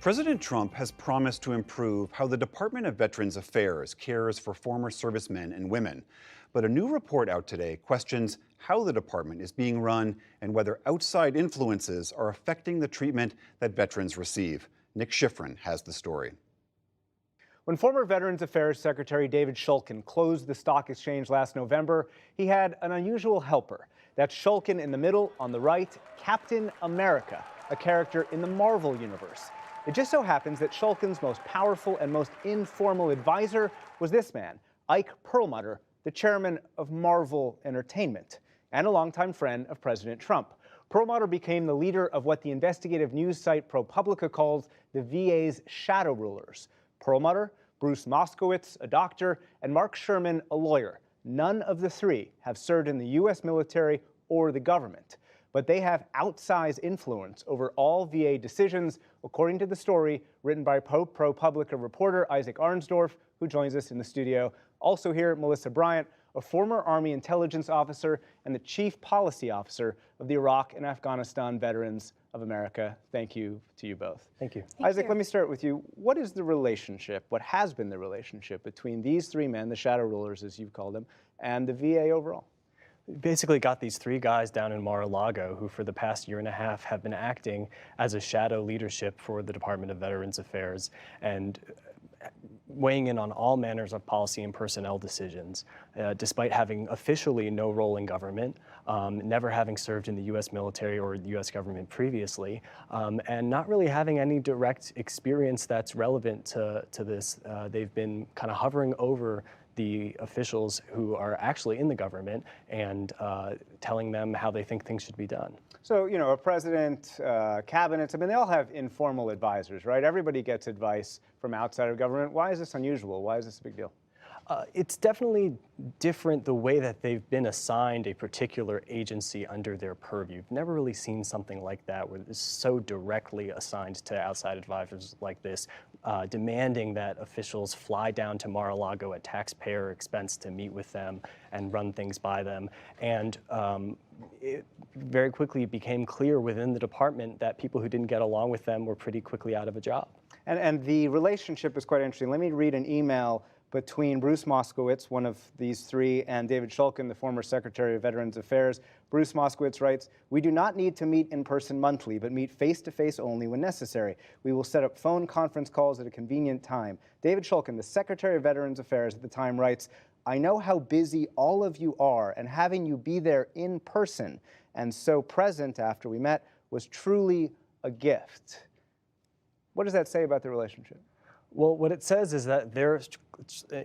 President Trump has promised to improve how the Department of Veterans Affairs cares for former servicemen and women. But a new report out today questions how the department is being run and whether outside influences are affecting the treatment that veterans receive. Nick Schifrin has the story. When former Veterans Affairs Secretary David Shulkin closed the stock exchange last November, he had an unusual helper. That's Shulkin in the middle, on the right, Captain America, a character in the Marvel universe. It just so happens that Shulkin's most powerful and most informal advisor was this man, Ike Perlmutter, the chairman of Marvel Entertainment, and a longtime friend of President Trump. Perlmutter became the leader of what the investigative news site ProPublica calls the VA's shadow rulers. Perlmutter, Bruce Moskowitz, a doctor, and Mark Sherman, a lawyer. None of the three have served in the U.S. military or the government, but they have outsized influence over all VA decisions, according to the story written by ProPublica reporter Isaac Arnsdorf, who joins us in the studio. Also here, Melissa Bryant, a former Army intelligence officer and the chief policy officer of the Iraq and Afghanistan Veterans of America. Thank you to you both. Thank you. Isaac, let me start with you. What is the relationship, what has been the relationship between these three men, the shadow rulers as you've called them, and the VA overall? Basically got these three guys down in Mar-a-Lago who for the past year and a half have been acting as a shadow leadership for the Department of Veterans Affairs and weighing in on all manners of policy and personnel decisions, despite having officially no role in government, never having served in the U.S. military or the U.S. government previously, and not really having any direct experience that's relevant to this. They've been kind of hovering over the officials who are actually in the government and telling them how they think things should be done. So, you know, a president, cabinets, I mean, they all have informal advisors, right? Everybody gets advice from outside of government. Why is this unusual? Why is this a big deal? It's definitely different the way that they've been assigned a particular agency under their purview. I've never really seen something like that where it's so directly assigned to outside advisors like this, demanding that officials fly down to Mar-a-Lago at taxpayer expense to meet with them and run things by them. And it very quickly became clear within the department that people who didn't get along with them were pretty quickly out of a job. And the relationship is quite interesting. Let me read an email between Bruce Moskowitz, one of these three, and David Shulkin, the former Secretary of Veterans Affairs. Bruce Moskowitz writes, "We do not need to meet in person monthly, but meet face-to-face only when necessary. We will set up phone conference calls at a convenient time." David Shulkin, the Secretary of Veterans Affairs at the time, writes, "I know how busy all of you are, and having you be there in person and so present after we met was truly a gift." What does that say about the relationship? Well, what it says is that they're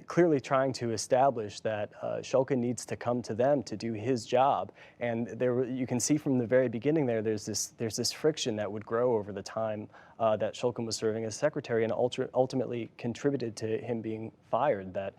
clearly trying to establish that Shulkin needs to come to them to do his job, and you can see from the very beginning there's this friction that would grow over the time that Shulkin was serving as secretary, and ultimately contributed to him being fired. That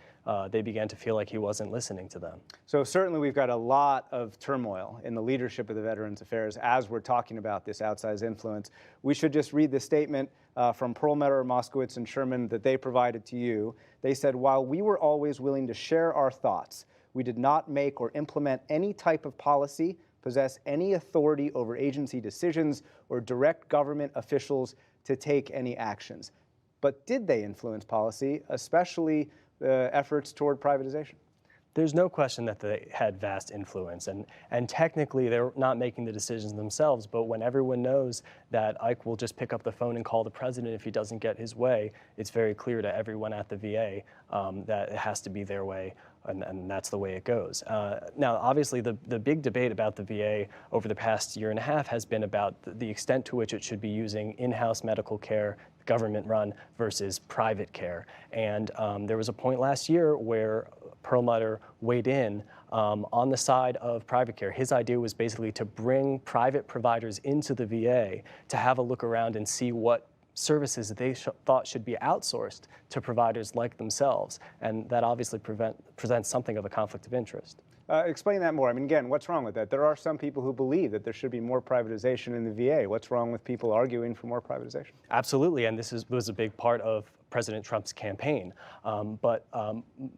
they began to feel like he wasn't listening to them. So certainly we've got a lot of turmoil in the leadership of the Veterans Affairs as we're talking about this outsized influence. We should just read the statement from Perlmutter, Moskowitz, and Sherman that they provided to you. They said, "While we were always willing to share our thoughts, we did not make or implement any type of policy, possess any authority over agency decisions, or direct government officials to take any actions." But did they influence policy, especially efforts toward privatization? There's no question that they had vast influence, and technically they're not making the decisions themselves, but when everyone knows that Ike will just pick up the phone and call the president if he doesn't get his way, it's very clear to everyone at the VA that it has to be their way, and that's the way it goes. Now, obviously, the big debate about the VA over the past year and a half has been about the extent to which it should be using in-house medical care, government run, versus private care. And there was a point last year where Perlmutter weighed in on the side of private care. His idea was basically to bring private providers into the VA to have a look around and see what services that they thought should be outsourced to providers like themselves. And that obviously presents something of a conflict of interest. Explain that more. I mean, again, what's wrong with that? There are some people who believe that there should be more privatization in the VA. What's wrong with people arguing for more privatization? Absolutely, and this was a big part of President Trump's campaign. But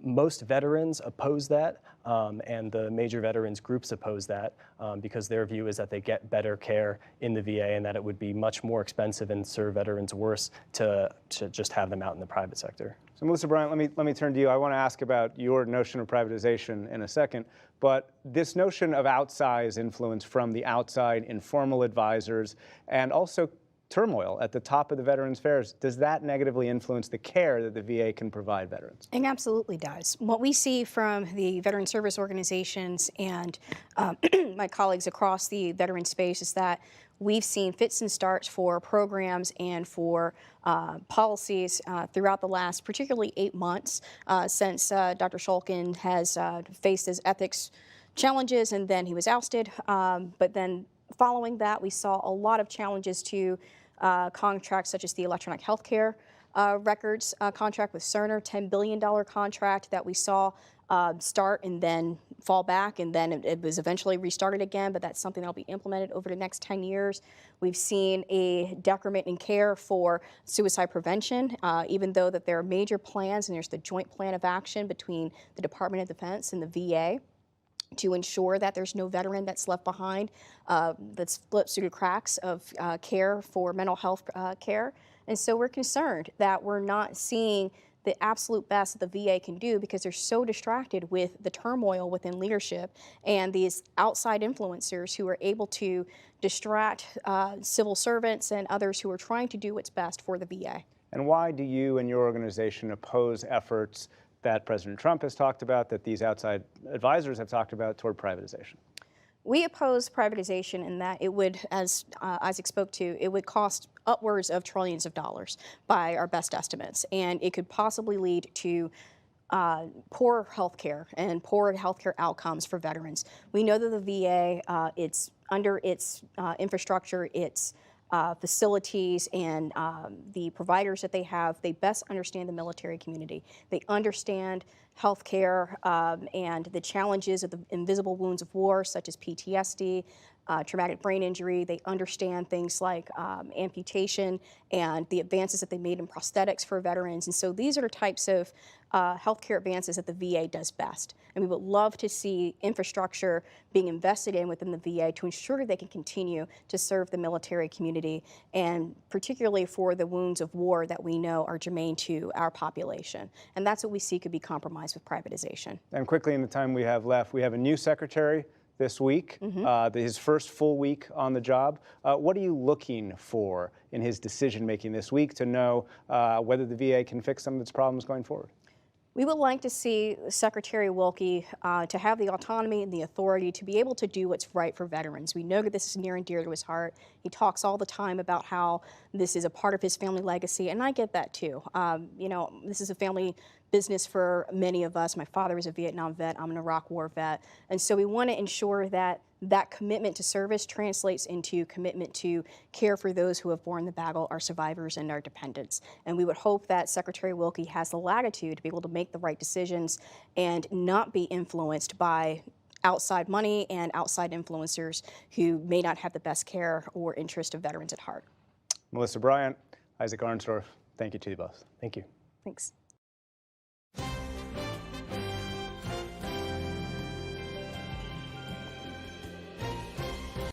most veterans oppose that, and the major veterans groups oppose that because their view is that they get better care in the VA and that it would be much more expensive and serve veterans worse to just have them out in the private sector. So Melissa Bryant, let me turn to you. I want to ask about your notion of privatization in a second, but this notion of outsized influence from the outside informal advisors and also turmoil at the top of the Veterans Affairs, does that negatively influence the care that the VA can provide veterans? It absolutely does. What we see from the veteran service organizations and my colleagues across the veteran space is that we've seen fits and starts for programs and for policies throughout the last particularly 8 months since Dr. Shulkin has faced his ethics challenges and then he was ousted. But then following that, we saw a lot of challenges to contracts such as the electronic health care records contract with Cerner, $10 billion contract that we saw start and then fall back, and then it was eventually restarted again, but that's something that will be implemented over the next 10 years. We've seen a decrement in care for suicide prevention, even though that there are major plans, and there's the joint plan of action between the Department of Defense and the VA to ensure that there's no veteran that's left behind that's slipped through the cracks of care for mental health care. And so we're concerned that we're not seeing the absolute best that the VA can do because they're so distracted with the turmoil within leadership and these outside influencers who are able to distract civil servants and others who are trying to do what's best for the VA. And why do you and your organization oppose efforts that President Trump has talked about, that these outside advisors have talked about, toward privatization? We oppose privatization in that it would, as Isaac spoke to, it would cost upwards of trillions of dollars by our best estimates, and it could possibly lead to poor health care and poor health care outcomes for veterans. We know that the VA, it's under its infrastructure, its facilities and the providers that they have, they best understand the military community. They understand healthcare and the challenges of the invisible wounds of war, such as PTSD, traumatic brain injury. They understand things like amputation and the advances that they made in prosthetics for veterans. And so these are the types of healthcare advances that the VA does best. And we would love to see infrastructure being invested in within the VA to ensure they can continue to serve the military community, and particularly for the wounds of war that we know are germane to our population. And that's what we see could be compromised with privatization. And quickly, in the time we have left, we have a new secretary this week, his first full week on the job. What are you looking for in his decision-making this week to know whether the VA can fix some of its problems going forward? We would like to see Secretary Wilkie to have the autonomy and the authority to be able to do what's right for veterans. We know that this is near and dear to his heart. He talks all the time about how this is a part of his family legacy, and I get that too. You know, this is a family business for many of us. My father was a Vietnam vet, I'm an Iraq War vet, and so we want to ensure that that commitment to service translates into commitment to care for those who have borne the battle, our survivors and our dependents. And we would hope that Secretary Wilkie has the latitude to be able to make the right decisions and not be influenced by outside money and outside influencers who may not have the best care or interest of veterans at heart. Melissa Bryant, Isaac Arnsdorf, thank you to you both. Thank you. Thanks.